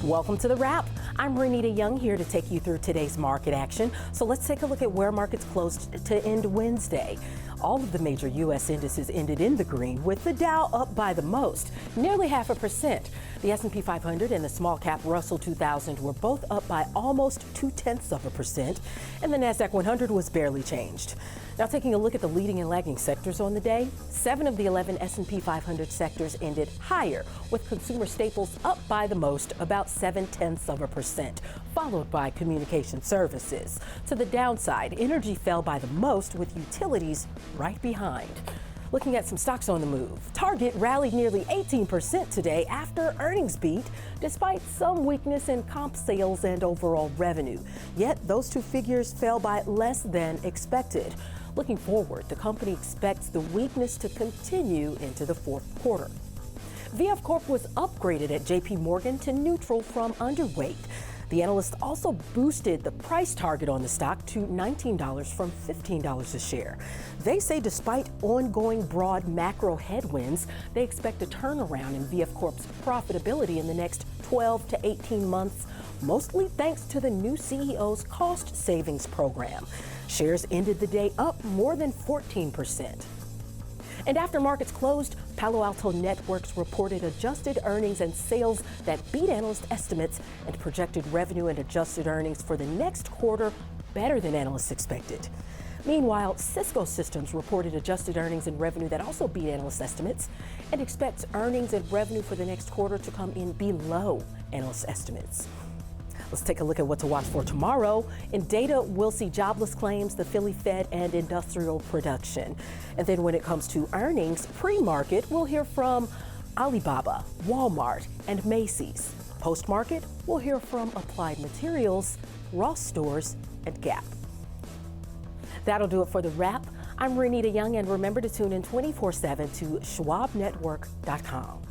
Welcome to The Wrap. I'm Renita Young here to take you through today's market action. So let's take a look at where markets closed to end Wednesday. All of the major U.S. indices ended in the green, with the Dow up by the most, nearly 0.5%. The S&P 500 and the small cap Russell 2000 were both up by almost 0.2%, and the Nasdaq 100 was barely changed. Now, taking a look at the leading and lagging sectors on the day, 7 of the 11 S&P 500 sectors ended higher, with consumer staples up by the most, about 0.7%, followed by communication services. To the downside, energy fell by the most, with utilities right behind. Looking at some stocks on the move, Target rallied nearly 18% today after earnings beat, despite some weakness in comp sales and overall revenue. Yet those two figures fell by less than expected. Looking forward, the company expects the weakness to continue into the fourth quarter. VF Corp was upgraded at JPMorgan to neutral from underweight. The analyst also boosted the price target on the stock to $19 from $15 a share. They say despite ongoing broad macro headwinds, they expect a turnaround in VF Corp's profitability in the next 12 to 18 months, mostly thanks to the new CEO's cost savings program. Shares ended the day up more than 14%. And after markets closed, Palo Alto Networks reported adjusted earnings and sales that beat analyst estimates and projected revenue and adjusted earnings for the next quarter better than analysts expected. Meanwhile, Cisco Systems reported adjusted earnings and revenue that also beat analyst estimates and expects earnings and revenue for the next quarter to come in below analyst estimates. Let's take a look at what to watch for tomorrow. In data, we'll see jobless claims, the Philly Fed, and industrial production. And then when it comes to earnings, pre-market, we'll hear from Alibaba, Walmart, and Macy's. Post-market, we'll hear from Applied Materials, Ross Stores, and Gap. That'll do it for The Wrap. I'm Renita Young, and remember to tune in 24/7 to schwabnetwork.com.